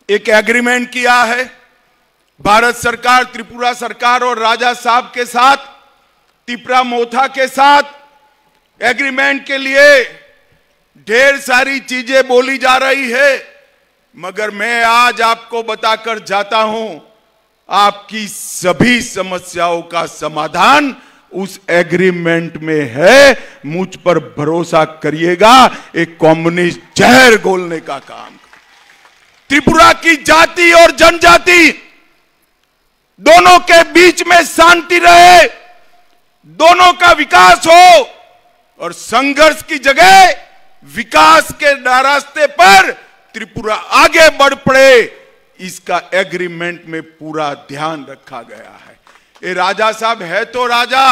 एक एग्रीमेंट किया है भारत सरकार, त्रिपुरा सरकार और राजा साहब के साथ, तिपरा मोथा के साथ। एग्रीमेंट के लिए ढेर सारी चीजें बोली जा रही है, मगर मैं आज आपको बताकर जाता हूं, आपकी सभी समस्याओं का समाधान उस एग्रीमेंट में है। मुझ पर भरोसा करिएगा, एक कम्युनिस्ट जहर घोलने का काम। त्रिपुरा की जाति और जनजाति दोनों के बीच में शांति रहे, दोनों का विकास हो और संघर्ष की जगह विकास के रास्ते पर त्रिपुरा आगे बढ़ पड़े, इसका एग्रीमेंट में पूरा ध्यान रखा गया है। ये राजा साहब है तो राजा,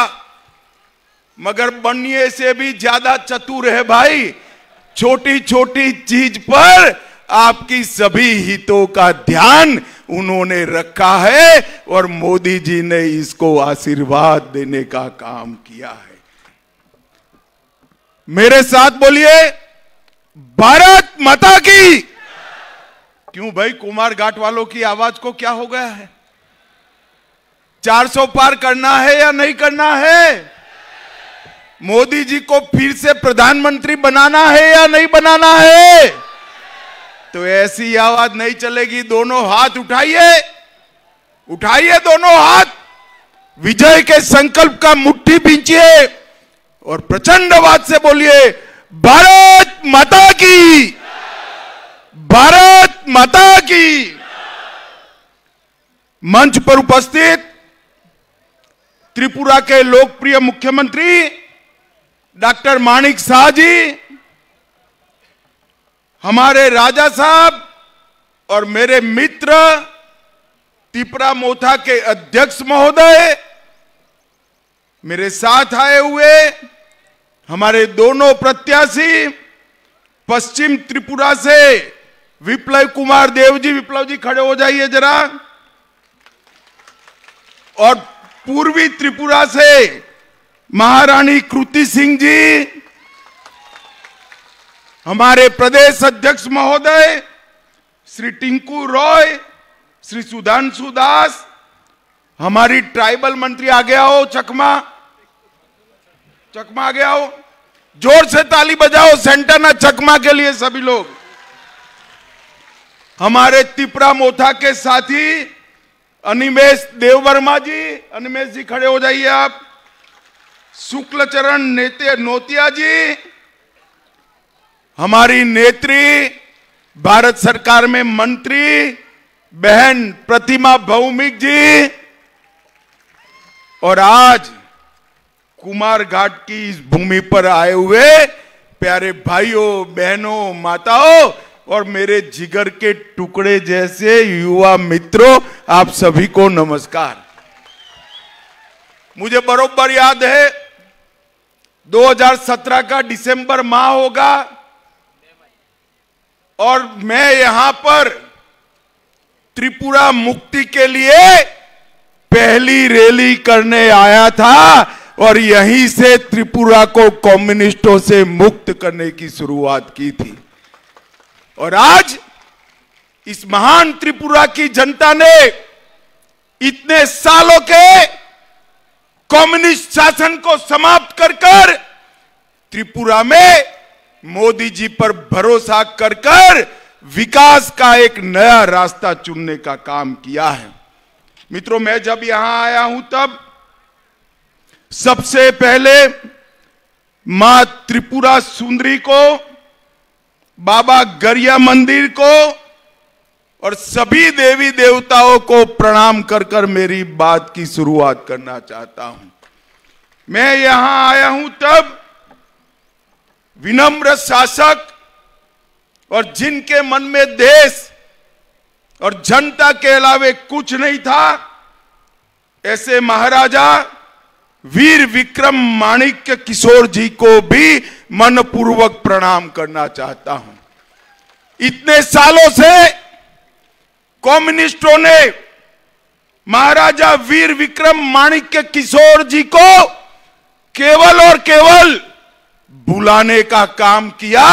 मगर बनने से भी ज्यादा चतुर है भाई। छोटी छोटी चीज पर आपकी सभी हितों का ध्यान उन्होंने रखा है और मोदी जी ने इसको आशीर्वाद देने का काम किया है। मेरे साथ बोलिए, भारत माता की। क्यों भाई, कुमार घाट वालों की आवाज को क्या हो गया है? 400 पार करना है या नहीं करना है? मोदी जी को फिर से प्रधानमंत्री बनाना है या नहीं बनाना है? तो ऐसी आवाज नहीं चलेगी। दोनों हाथ उठाइए, उठाइए दोनों हाथ, विजय के संकल्प का मुट्ठी भींचिए और प्रचंड आवाज से बोलिए, भारत माता की, भारत माता की। मंच पर उपस्थित त्रिपुरा के लोकप्रिय मुख्यमंत्री डॉक्टर माणिक शाह जी, हमारे राजा साहब और मेरे मित्र तिपरा मोथा के अध्यक्ष महोदय, मेरे साथ आए हुए हमारे दोनों प्रत्याशी, पश्चिम त्रिपुरा से विप्लव कुमार देव जी, विप्लव जी खड़े हो जाइए जरा, और पूर्वी त्रिपुरा से महारानी कृति सिंह जी, हमारे प्रदेश अध्यक्ष महोदय श्री टिंकू रॉय, श्री सुधांशु दास, हमारी ट्राइबल मंत्री आगे आओ, चकमा आगे आओ, जोर से ताली बजाओ सेंटाना चकमा के लिए सभी लोग। हमारे तिपरा मोथा के साथी अनिमेश देववर्मा जी, अनिमेश जी खड़े हो जाइए आप, शुक्ल चरण नोतिया जी, हमारी नेत्री भारत सरकार में मंत्री बहन प्रतिमा भौमिक जी, और आज कुमार घाट की इस भूमि पर आए हुए प्यारे भाइयों बहनों माताओं और मेरे जिगर के टुकड़े जैसे युवा मित्रों, आप सभी को नमस्कार। मुझे बरोबर याद है 2017 का दिसंबर माह होगा और मैं यहां पर त्रिपुरा मुक्ति के लिए पहली रैली करने आया था और यहीं से त्रिपुरा को कम्युनिस्टों से मुक्त करने की शुरुआत की थी। और आज इस महान त्रिपुरा की जनता ने इतने सालों के कम्युनिस्ट शासन को समाप्त कर त्रिपुरा में मोदी जी पर भरोसा कर विकास का एक नया रास्ता चुनने का काम किया है। मित्रों, मैं जब यहां आया हूं तब सबसे पहले मां त्रिपुरा सुंदरी को, बाबा गरिया मंदिर को और सभी देवी देवताओं को प्रणाम कर मेरी बात की शुरुआत करना चाहता हूं। मैं यहां आया हूं तब विनम्र शासक और जिनके मन में देश और जनता के अलावे कुछ नहीं था, ऐसे महाराजा वीर विक्रम माणिक्य किशोर जी को भी मनपूर्वक प्रणाम करना चाहता हूं। इतने सालों से कम्युनिस्टों ने महाराजा वीर विक्रम माणिक्य किशोर जी को केवल और केवल बुलाने का काम किया।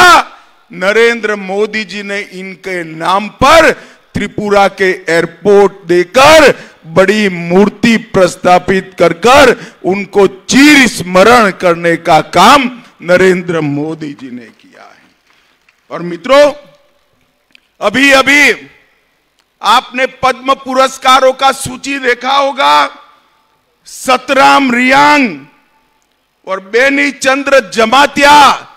नरेंद्र मोदी जी ने इनके नाम पर त्रिपुरा के एयरपोर्ट देकर बड़ी मूर्ति प्रस्थापित कर कर उनको चिर स्मरण करने का काम नरेंद्र मोदी जी ने किया है। और मित्रों, अभी अभी आपने पद्म पुरस्कारों का सूची देखा होगा। सतराम रियांग और बेनी चंद्र जमातिया,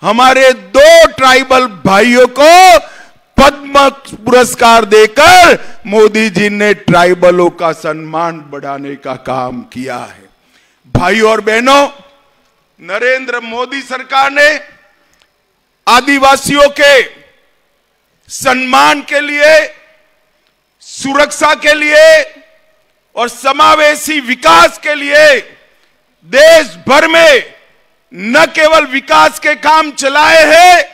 हमारे 2 ट्राइबल भाइयों को पद्म पुरस्कार देकर मोदी जी ने ट्राइबलों का सम्मान बढ़ाने का काम किया है। भाइयों और बहनों, नरेंद्र मोदी सरकार ने आदिवासियों के सम्मान के लिए, सुरक्षा के लिए और समावेशी विकास के लिए देश भर में न केवल विकास के काम चलाए हैं,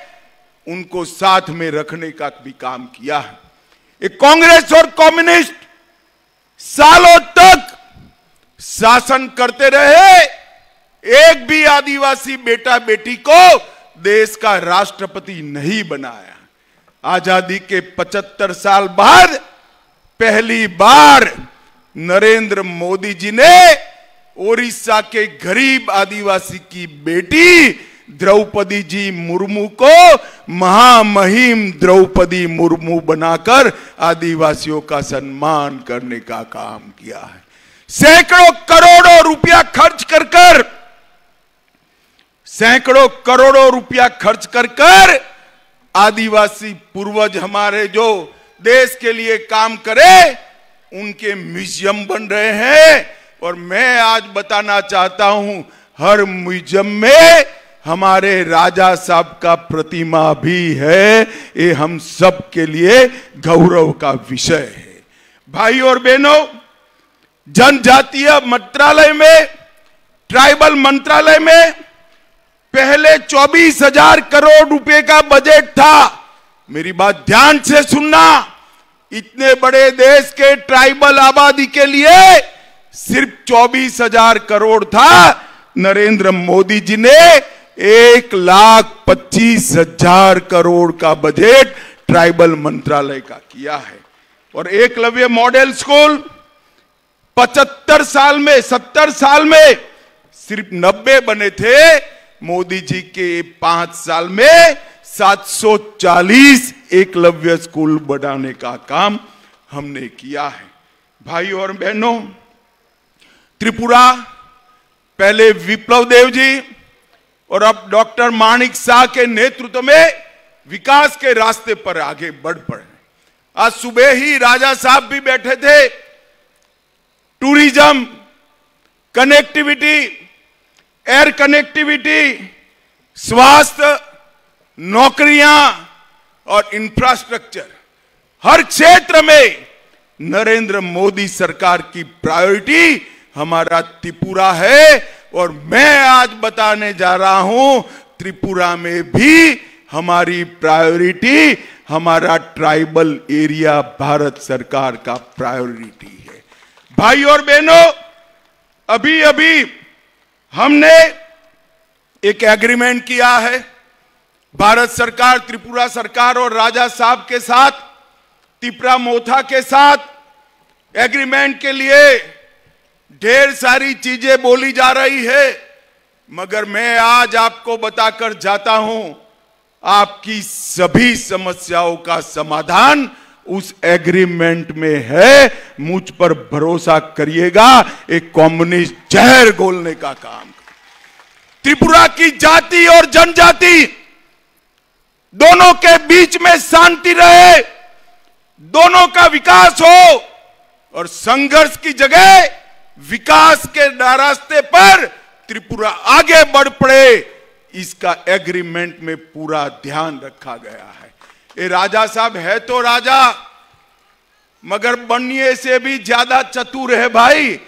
उनको साथ में रखने का भी काम किया है। ये कांग्रेस और कम्युनिस्ट सालों तक शासन करते रहे, एक भी आदिवासी बेटा बेटी को देश का राष्ट्रपति नहीं बनाया। आजादी के 75 साल बाद पहली बार नरेंद्र मोदी जी ने ओडिशा के गरीब आदिवासी की बेटी द्रौपदी जी मुर्मू को महामहिम द्रौपदी मुर्मू बनाकर आदिवासियों का सम्मान करने का काम किया है। सैकड़ों करोड़ों रुपया खर्च कर कर, सैकड़ों करोड़ों रुपया खर्च कर कर आदिवासी पूर्वज हमारे जो देश के लिए काम करे, उनके म्यूजियम बन रहे हैं। और मैं आज बताना चाहता हूं, हर म्यूजियम में हमारे राजा साहब का प्रतिमा भी है। ये हम सब के लिए गौरव का विषय है। भाई और बहनों, जनजातीय मंत्रालय में, ट्राइबल मंत्रालय में पहले 24,000 करोड़ रुपए का बजट था। मेरी बात ध्यान से सुनना, इतने बड़े देश के ट्राइबल आबादी के लिए सिर्फ 24,000 करोड़ था। नरेंद्र मोदी जी ने 1,25,000 करोड़ का बजट ट्राइबल मंत्रालय का किया है। और एकलव्य मॉडल स्कूल 75 साल में, 70 साल में सिर्फ 90 बने थे। मोदी जी के 5 साल में 740 एकलव्य स्कूल बनाने का काम हमने किया है। भाइयों और बहनों, त्रिपुरा पहले विप्लव देव जी और अब डॉक्टर माणिक शाह के नेतृत्व में विकास के रास्ते पर आगे बढ़ पड़े। आज सुबह ही राजा साहब भी बैठे थे। टूरिज्म, कनेक्टिविटी, एयर कनेक्टिविटी, स्वास्थ्य, नौकरियां और इंफ्रास्ट्रक्चर, हर क्षेत्र में नरेंद्र मोदी सरकार की प्रायोरिटी हमारा त्रिपुरा है। और मैं आज बताने जा रहा हूं, त्रिपुरा में भी हमारी प्रायोरिटी, हमारा ट्राइबल एरिया भारत सरकार का प्रायोरिटी है। भाई और बहनों, अभी अभी हमने एक एग्रीमेंट किया है भारत सरकार, त्रिपुरा सरकार और राजा साहब के साथ, तिपरा मोथा के साथ। एग्रीमेंट के लिए ढेर सारी चीजें बोली जा रही है, मगर मैं आज आपको बताकर जाता हूं, आपकी सभी समस्याओं का समाधान उस एग्रीमेंट में है। मुझ पर भरोसा करिएगा, एक कम्युनिस्ट जहर घोलने का काम। त्रिपुरा की जाति और जनजाति दोनों के बीच में शांति रहे, दोनों का विकास हो और संघर्ष की जगह विकास के रास्ते पर त्रिपुरा आगे बढ़ पड़े, इसका एग्रीमेंट में पूरा ध्यान रखा गया है। ये राजा साहब है तो राजा, मगर बनने से भी ज्यादा चतुर है भाई।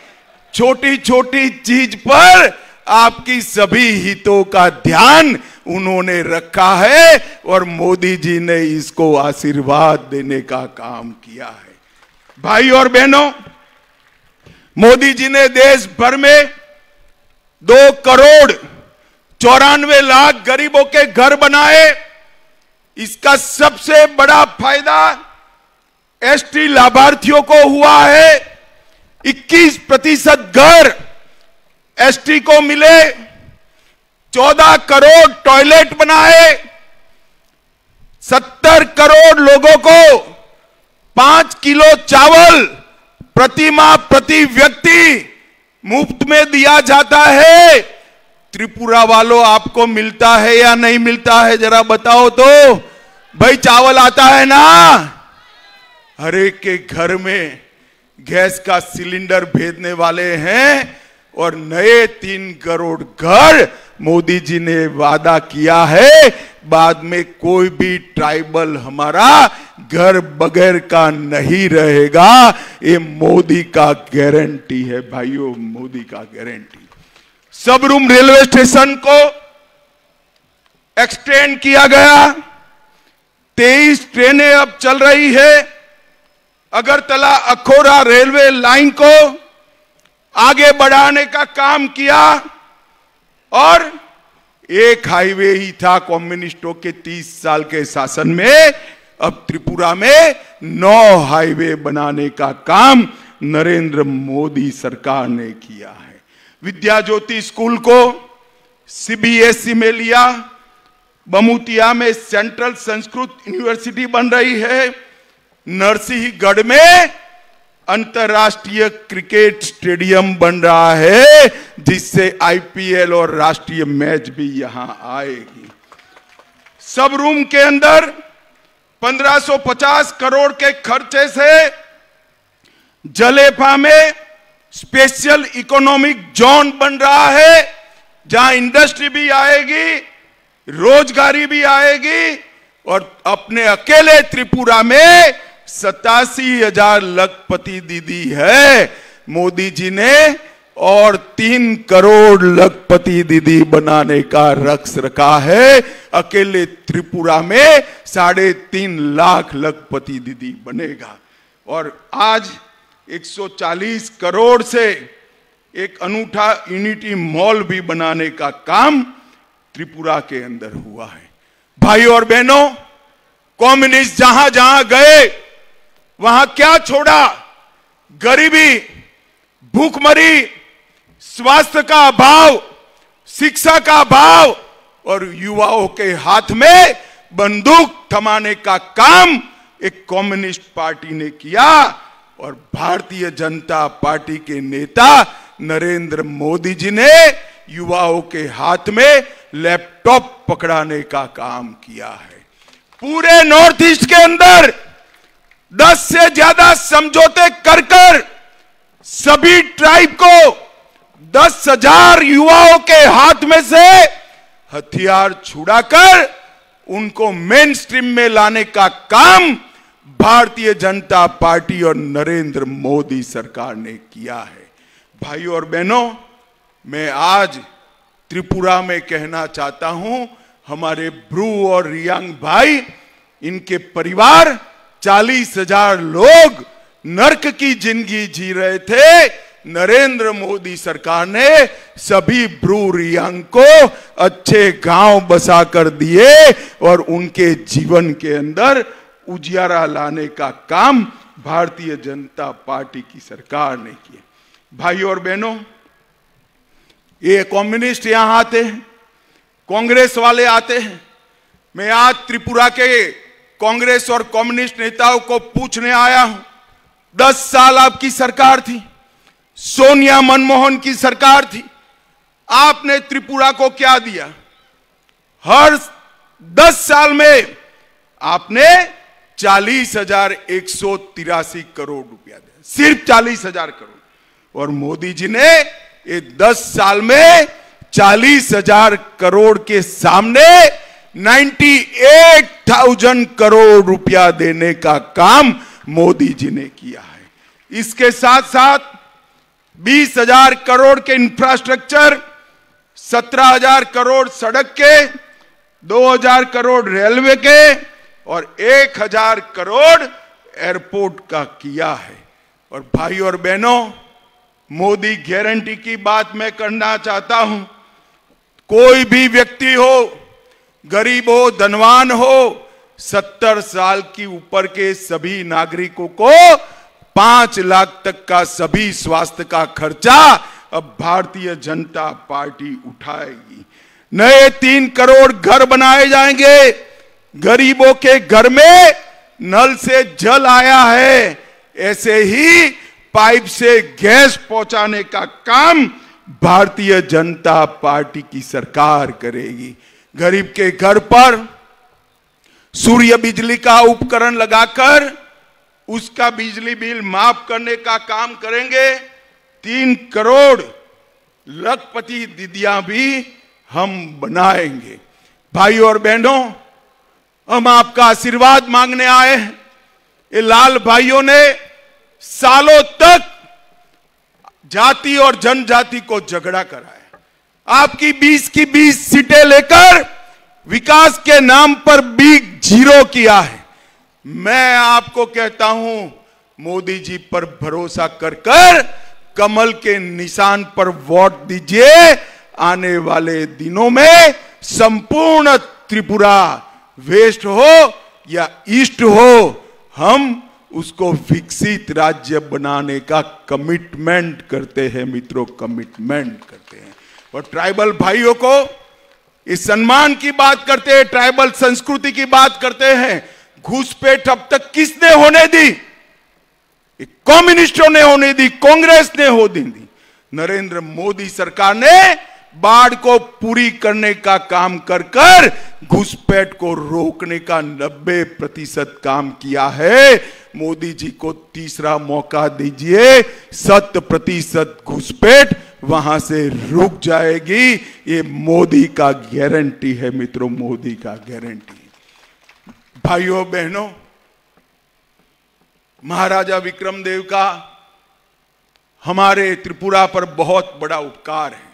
छोटी छोटी चीज पर आपकी सभी हितों का ध्यान उन्होंने रखा है और मोदी जी ने इसको आशीर्वाद देने का काम किया है। भाई और बहनों, मोदी जी ने देश भर में 2,94,00,000 गरीबों के घर बनाए। इसका सबसे बड़ा फायदा एसटी लाभार्थियों को हुआ है, 21% घर एसटी को मिले, 14 करोड़ टॉयलेट बनाए, 70 करोड़ लोगों को 5 किलो चावल प्रति माह प्रति व्यक्ति मुफ्त में दिया जाता है। त्रिपुरा वालों, आपको मिलता है या नहीं मिलता है, जरा बताओ तो। भाई चावल आता है ना? हर एक के घर में गैस का सिलेंडर भेजने वाले हैं और नए 3 करोड़ घर मोदी जी ने वादा किया है, बाद में कोई भी ट्राइबल हमारा घर बगैर का नहीं रहेगा। ये मोदी का गारंटी है भाइयों, मोदी का गारंटी। सबरूम रेलवे स्टेशन को एक्सटेंड किया गया, 23 ट्रेनें अब चल रही है। अगरतला अखौरा रेलवे लाइन को आगे बढ़ाने का काम किया और एक हाईवे ही था कम्युनिस्टों के 30 साल के शासन में, अब त्रिपुरा में 9 हाईवे बनाने का काम नरेंद्र मोदी सरकार ने किया है। विद्या ज्योति स्कूल को सीबीएसई में लिया, बमुतिया में सेंट्रल संस्कृत यूनिवर्सिटी बन रही है, नरसिंहगढ़ में अंतरराष्ट्रीय क्रिकेट स्टेडियम बन रहा है, जिससे आईपीएल और राष्ट्रीय मैच भी यहां आएगी। सब रूम के अंदर 1550 करोड़ के खर्चे से जलेफा में स्पेशल इकोनॉमिक जोन बन रहा है, जहां इंडस्ट्री भी आएगी, रोजगारी भी आएगी और अपने अकेले त्रिपुरा में 87,000 लखपति दीदी है मोदी जी ने, और 3 करोड़ लखपति दीदी बनाने का रक्स रखा है। अकेले त्रिपुरा में 3.5 लाख लखपति दीदी बनेगा। और आज 140 करोड़ से एक अनूठा यूनिटी मॉल भी बनाने का काम त्रिपुरा के अंदर हुआ है। भाई और बहनों, कम्युनिस्ट जहां जहां गए वहां क्या छोड़ा? गरीबी, भूखमरी, स्वास्थ्य का अभाव, शिक्षा का अभाव और युवाओं के हाथ में बंदूक थमाने का काम एक कम्युनिस्ट पार्टी ने किया। और भारतीय जनता पार्टी के नेता नरेंद्र मोदी जी ने युवाओं के हाथ में लैपटॉप पकड़ाने का काम किया है। पूरे नॉर्थ ईस्ट के अंदर 10 से ज्यादा समझौते कर कर सभी ट्राइब को 10,000 युवाओं के हाथ में से हथियार छुड़ाकर उनको मेन स्ट्रीम में लाने का काम भारतीय जनता पार्टी और नरेंद्र मोदी सरकार ने किया है। भाइयों और बहनों, मैं आज त्रिपुरा में कहना चाहता हूं, हमारे ब्रू और रियांग भाई, इनके परिवार 40,000 लोग नर्क की जिंदगी जी रहे थे। नरेंद्र मोदी सरकार ने सभी ब्रू रियांग को अच्छे गांव बसा कर दिए और उनके जीवन के अंदर उजियारा लाने का काम भारतीय जनता पार्टी की सरकार ने किया। भाइयों और बहनों, ये कम्युनिस्ट यहां आते हैं, कांग्रेस वाले आते हैं। मैं आज त्रिपुरा के कांग्रेस और कम्युनिस्ट नेताओं को पूछने आया हूं, 10 साल आपकी सरकार थी, सोनिया मनमोहन की सरकार थी, आपने त्रिपुरा को क्या दिया? हर 10 साल में आपने 40,183 करोड़ रुपया दिया, सिर्फ 40,000 करोड़। और मोदी जी ने ये 10 साल में 40,000 करोड़ के सामने 98,000 करोड़ रुपया देने का काम मोदी जी ने किया है। इसके साथ साथ 20,000 करोड़ के इंफ्रास्ट्रक्चर, 17,000 करोड़ सड़क के, 2,000 करोड़ रेलवे के और 1,000 करोड़ एयरपोर्ट का किया है। और भाई और बहनों, मोदी गारंटी की बात मैं करना चाहता हूं। कोई भी व्यक्ति हो, गरीब हो, धनवान हो, 70 साल की ऊपर के सभी नागरिकों को 5 लाख तक का सभी स्वास्थ्य का खर्चा अब भारतीय जनता पार्टी उठाएगी। नए 3 करोड़ घर बनाए जाएंगे। गरीबों के घर में नल से जल आया है, ऐसे ही पाइप से गैस पहुंचाने का काम भारतीय जनता पार्टी की सरकार करेगी। गरीब के घर पर सूर्य बिजली का उपकरण लगाकर उसका बिजली बिल माफ करने का काम करेंगे। 3 करोड़ लखपति दीदियां भी हम बनाएंगे। भाइयों और बहनों, हम आपका आशीर्वाद मांगने आए हैं। ये लाल भाइयों ने सालों तक जाति और जनजाति को झगड़ा कराया। आपकी 20 की 20 सीटें लेकर विकास के नाम पर बिग जीरो किया है। मैं आपको कहता हूं, मोदी जी पर भरोसा कर कमल के निशान पर वोट दीजिए। आने वाले दिनों में संपूर्ण त्रिपुरा, वेस्ट हो या ईस्ट हो, हम उसको विकसित राज्य बनाने का कमिटमेंट करते हैं मित्रों, कमिटमेंट करते हैं। और ट्राइबल भाइयों को इस सम्मान की बात करते हैं, ट्राइबल संस्कृति की बात करते हैं। घुसपैठ अब तक किसने होने दी? कम्युनिस्टों ने होने दी, कांग्रेस ने होने दी। नरेंद्र मोदी सरकार ने बाढ़ को पूरी करने का काम कर घुसपैठ को रोकने का 90% काम किया है। मोदी जी को तीसरा मौका दीजिए, 100% घुसपैठ वहां से रुक जाएगी। ये मोदी का गारंटी है मित्रों, मोदी का गारंटी। भाइयों बहनों, महाराजा विक्रमदेव का हमारे त्रिपुरा पर बहुत बड़ा उपकार है।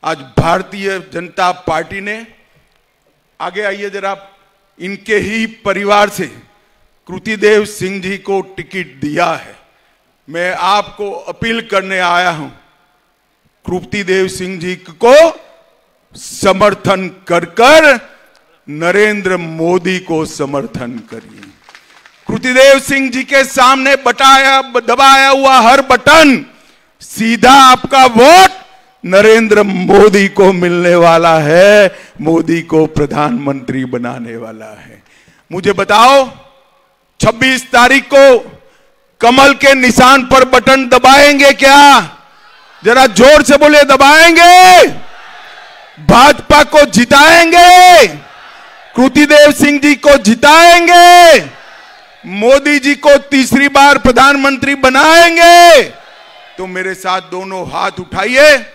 आज भारतीय जनता पार्टी ने, आगे आइए जरा, इनके ही परिवार से कृतिदेव सिंह जी को टिकट दिया है। मैं आपको अपील करने आया हूं, कृतिदेव सिंह जी को समर्थन कर नरेंद्र मोदी को समर्थन करिए। कृतिदेव सिंह जी के सामने दबाया हुआ हर बटन सीधा आपका वोट नरेंद्र मोदी को मिलने वाला है, मोदी को प्रधानमंत्री बनाने वाला है। मुझे बताओ, 26 तारीख को कमल के निशान पर बटन दबाएंगे क्या? जरा जोर से बोले, दबाएंगे? भाजपा को जिताएंगे? कृतिदेव सिंह जी को जिताएंगे? मोदी जी को तीसरी बार प्रधानमंत्री बनाएंगे? तो मेरे साथ दोनों हाथ उठाइए,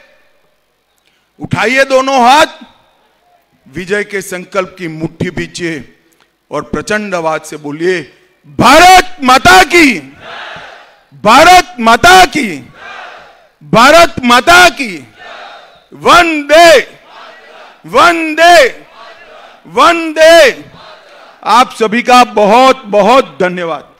उठाइए दोनों हाथ, विजय के संकल्प की मुट्ठी बीचिए और प्रचंड आवाज से बोलिए, भारत माता की, भारत माता की, भारत माता की, वंदे वंदे वंदे। आप सभी का बहुत बहुत धन्यवाद।